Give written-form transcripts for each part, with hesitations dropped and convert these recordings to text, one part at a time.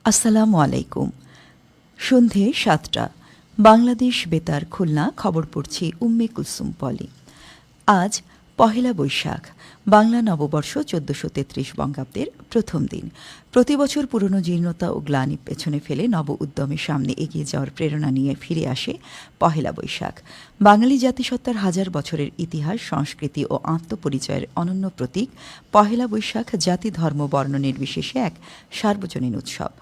আসসালামু আলাইকুম। সন্ধে ৭টা বাংলাদেশ বেতার খুলনা খবর পড়ছি উম্মে কুলসুম পলি। আজ পহেলা বৈশাখ, বাংলা নববর্ষ ১৪৩৩ বঙ্গাব্দের প্রথম দিন। প্রতিবছর পুরনো জীর্ণতা ও গ্লানি পেছনে ফেলে নব উদ্যমের সামনে এগিয়ে যাওয়ার প্রেরণা নিয়ে ফিরে আসে পহেলা বৈশাখ। বাঙালি জাতিসত্তার হাজার বছরের ইতিহাস, সংস্কৃতি ও আত্মপরিচয়ের অনন্য প্রতীক পহেলা বৈশাখ জাতি, ধর্ম, বর্ণ নির্বিশেষে এক সার্বজনীন উৎসব।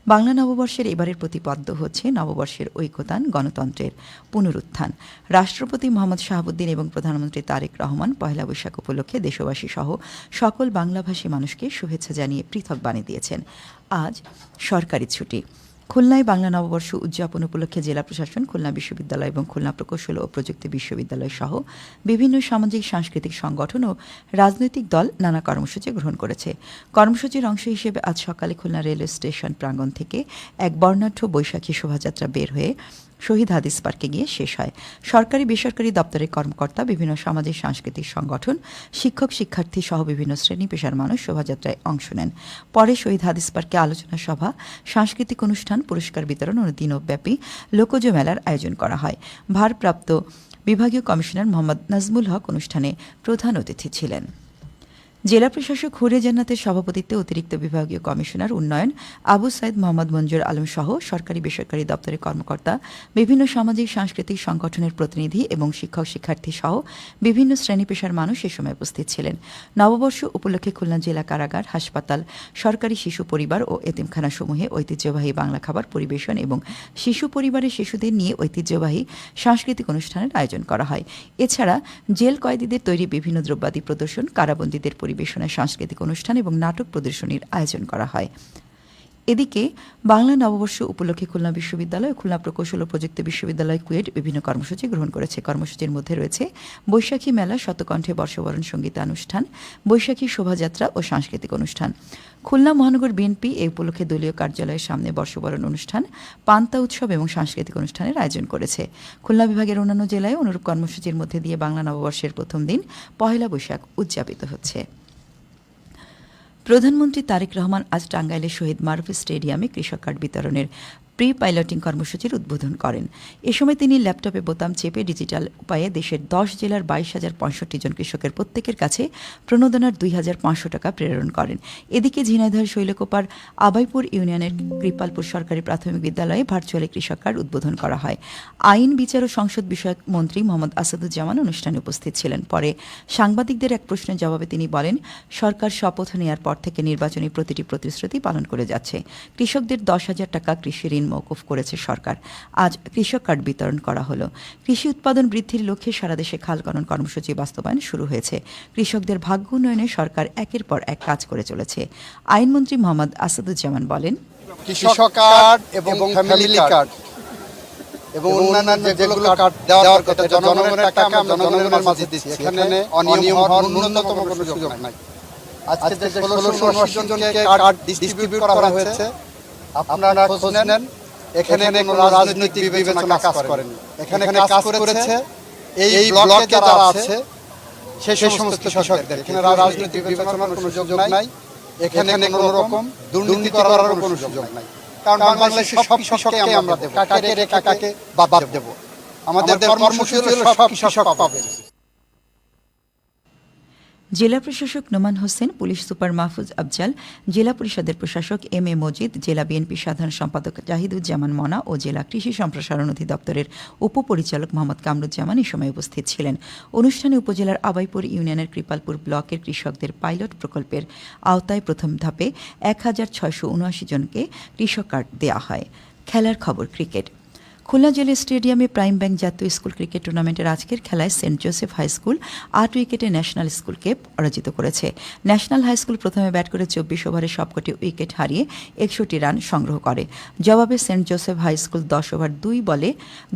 বাংলা নববর্ষের এবারের প্রতিপাদ্য হচ্ছে নববর্ষের ঐকতান, গণতন্ত্রের পুনরুত্থান। রাষ্ট্রপতি মোহাম্মদ শাহাবুদ্দিন এবং প্রধানমন্ত্রী তারেক রহমান পহেলা বৈশাখ উপলক্ষে দেশবাসী সহ সকল বাংলাভাষী মানুষকে শুভেচ্ছা জানিয়ে পৃথক বাণী দিয়েছেন। আজ সরকারি ছুটি। খুলনায় বাংলা নববর্ষ উদযাপন উপলক্ষে জেলা প্রশাসন, খুলনা বিশ্ববিদ্যালয় এবং খুলনা প্রকৌশল ও প্রযুক্তি বিশ্ববিদ্যালয় সহ বিভিন্ন সামাজিক সাংস্কৃতিক সংগঠন ও রাজনৈতিক দল নানা কর্মসূচি গ্রহণ করেছে। কর্মসূচির অংশ হিসেবে আজ সকালে খুলনা রেলওয়ে স্টেশন প্রাঙ্গণ থেকে এক বর্ণাঢ্য বৈশাখী শোভাযাত্রা বের হয়ে শহীদ হাদিস পার্কে গিয়ে শেষ হয়। সরকারি বেসরকারি দপ্তরের কর্মকর্তা, বিভিন্ন সামাজিক সাংস্কৃতিক সংগঠন, শিক্ষক শিক্ষার্থী সহ বিভিন্ন শ্রেণী পেশার মানুষ শোভাযাত্রায় অংশ নেন। পরে শহীদ হাদিস পার্কে আলোচনা সভা, সাংস্কৃতিক অনুষ্ঠান, পুরস্কার বিতরণ ও দিনব্যাপী লোকজ মেলার আয়োজন করা হয়। ভারপ্রাপ্ত বিভাগীয় কমিশনার মোহাম্মদ নাজমুল হক অনুষ্ঠানে প্রধান অতিথি ছিলেন। জেলা প্রশাসক হুরে জান্নাতের সভাপতিত্বে অতিরিক্ত বিভাগীয় কমিশনার উন্নয়ন আবু সাইদ মোহাম্মদ মঞ্জুর আলম সহ সরকারি বেসরকারি দপ্তরের কর্মকর্তা, বিভিন্ন সামাজিক সাংস্কৃতিক সংগঠনের প্রতিনিধি এবং শিক্ষক শিক্ষার্থী সহ বিভিন্ন শ্রেণী পেশার মানুষ এ সময় উপস্থিত ছিলেন। নববর্ষ উপলক্ষে খুলনা জেলা কারাগার, হাসপাতাল, সরকারি শিশু পরিবার ও এতিমখানাসমূহে ঐতিহ্যবাহী বাংলা খাবার পরিবেশন এবং শিশু পরিবারের শিশুদের নিয়ে ঐতিহ্যবাহী সাংস্কৃতিক অনুষ্ঠানের আয়োজন করা হয়। এছাড়া জেল কয়েদিদের তৈরি বিভিন্ন দ্রব্যাদি প্রদর্শন, কারাবন্দীদের পরিবেশনায় সাংস্কৃতিক অনুষ্ঠান এবং নাটক প্রদর্শনীর আয়োজন করা হয়। এদিকে বাংলা নববর্ষ উপলক্ষে খুলনা বিশ্ববিদ্যালয় ও খুলনা প্রকৌশল ও প্রযুক্তি বিশ্ববিদ্যালয় কুয়েট বিভিন্ন কর্মসূচি গ্রহণ করেছে। কর্মসূচির মধ্যে রয়েছে বৈশাখী মেলা, শতকণ্ঠে বর্ষবরণ সঙ্গীতানুষ্ঠান, বৈশাখী শোভাযাত্রা ও সাংস্কৃতিক অনুষ্ঠান। খুলনা মহানগর বিএনপি এই উপলক্ষে দলীয় কার্যালয়ের সামনে বর্ষবরণ অনুষ্ঠান, পান্তা উৎসব এবং সাংস্কৃতিক অনুষ্ঠানের আয়োজন করেছে। খুলনা বিভাগের অন্যান্য জেলায় অনুরূপ কর্মসূচির মধ্যে দিয়ে বাংলা নববর্ষের প্রথম দিন পহেলা বৈশাখ উদযাপিত হচ্ছে। প্রধানমন্ত্রী তারেক রহমান আজ টাঙ্গাইলের শহীদ মারুফ স্টেডিয়ামে কৃষক কার্ড বিতরণের প্রি পাইলটিং কর্মসূচির উদ্বোধন করেন। এ সময় তিনি ল্যাপটপে বোতাম চেপে ডিজিটাল উপায়ে দেশের ১০ জেলার ২২,০৬৫ জন কৃষকের প্রত্যেকের কাছে প্রণোদনার ২,৫০০ টাকা প্রেরণ করেন। এদিকে ঝিনাইদহ শৈলকুপার আবাইপুর ইউনিয়নের কৃপালপুর সরকারি প্রাথমিক বিদ্যালয়ে ভার্চুয়ালি কৃষক কার্ড উদ্বোধন করা হয়। আইন, বিচার ও সংসদ বিষয়ক মন্ত্রী মোহাম্মদ আসাদুজ্জামান অনুষ্ঠানে উপস্থিত ছিলেন। পরে সাংবাদিকদের এক প্রশ্নের জবাবে তিনি বলেন, সরকার শপথ নেওয়ার পর থেকে নির্বাচনী প্রতিটি প্রতিশ্রুতি পালন করে যাচ্ছে। কৃষকদের ১০,০০০ টাকা কৃষি ঋণ মওকুফ করেছে সরকার। আজ কৃষক কার্ড বিতরণ করা হলো। কৃষি উৎপাদন বৃদ্ধির লক্ষ্যে সারা দেশে খালখনন কর্মসূচি বাস্তবায়ন শুরু হয়েছে। কৃষকদের ভাগ্য উন্নয়নে সরকার একের পর এক কাজ করে চলেছে। আইনমন্ত্রী মোহাম্মদ আসাদুজ্জামান বলেন, কৃষক কার্ড এবং ফ্যামিলি কার্ড এবং অন্যান্য যেগুলো কার্ড দেওয়ার কথা জনগণের টাকা আমরা জনগণের মাঝে দিচ্ছি। এখানে অনিয়ম হওয়ার ন্যূনতম কোনো সুযোগ নাই। আজকে যে ১৬৭০ জনকে কার্ড ডিস্ট্রিবিউট করা হয়েছে, আপনারা খোঁজ নেন, এখানে কোনো রাজনৈতিক বিবেচনা কাজ করেনি। এখানে কাজ করেছে এই ব্লকে যারা আছে সেই সমস্ত কৃষকদের। এখানে রাজনৈতিক বিবেচনার কোনো সুযোগ নাই। এখানে কোনো রকম দুর্নীতি করার কোনো সুযোগ নাই। কারণ বাংলাদেশের সব কৃষককে আমরা দেব, কাকে রেখে কাকে বাদ দেব। আমাদের কর্মসূচি হলো সব কৃষক পাবে। জেলা প্রশাসক নোমান হোসেন, পুলিশ সুপার মাহফুজ আফজাল, জেলা পরিষদের প্রশাসক এম এ মজিদ, জেলা বিএনপি সাধারণ সম্পাদক জাহিদুজ্জামান মনা ও জেলা কৃষি সম্প্রসারণ অধিদপ্তরের উপপরিচালক মোহাম্মদ কামরুজ্জামান এই সময় উপস্থিত ছিলেন। অনুষ্ঠানে উপজেলার আবাইপুর ইউনিয়নের কৃপালপুর ব্লকের কৃষকদের পাইলট প্রকল্পের আওতায় প্রথম ধাপে ১,৬৭৯ জনকে কৃষক কার্ড দেওয়া হয়। খেলার খবর। ক্রিকেট। খুলনা জেলা স্টেডিয়ামে প্রাইম ব্যাংক জাতীয় স্কুল ক্রিকেট টুর্নামেন্টের আজকের খেলায় সেন্ট জোসেফ হাই স্কুল ৮ উইকেটে ন্যাশনাল স্কুলকে পরাজিত করেছে। ন্যাশনাল হাই স্কুল প্রথমে ব্যাট করে ২৪ ওভারে সবকটি উইকেট হারিয়ে ৬১ রান সংগ্রহ করে। জবাবে Saint Joseph high school ১০ over ২ বলে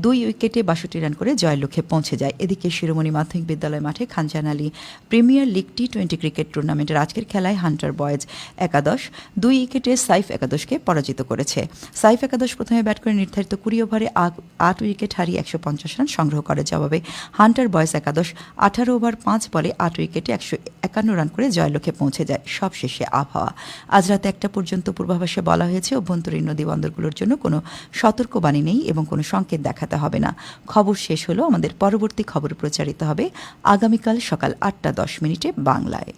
২ উইকেটে ৬২ রান করে জয়ের লক্ষ্যে পৌঁছে যায়। এদিকে শিরোমণি মাধ্যমিক বিদ্যালয় মাঠে খানজাহান আলী প্রিমিয়ার লিগ টি-20 ক্রিকেট টুর্নামেন্টের আজকের খেলায় হান্টার বয়েজ একাদশ ২ উইকেটে সাইফ একাদশকে পরাজিত করেছে। সাইফ একাদশ প্রথমে ব্যাট করে নির্ধারিত ২০ ওভারে 8 উইকেট হারিয়ে 150 রান সংগ্রহ করে। জবাবে হান্টার বয়েস একাদশ 18 ওভার 5 বলে 8 উইকেটে 151 রান করে জয়লক্ষ্যে পৌঁছে যায়। সবশেষে আবহাওয়া। আজ রাত 1টা পর্যন্ত পূর্বাভাসে বলা হয়েছে অভ্যন্তরীণ নদীবন্দরগুলোর জন্য কোনো সতর্কবাণী নেই এবং কোনো সংকেত দেখাতে হবে না। খবর শেষ হলো। আমাদের পরবর্তী খবর প্রচারিত হবে আগামীকাল সকাল 8টা 10 মিনিটে বাংলায়।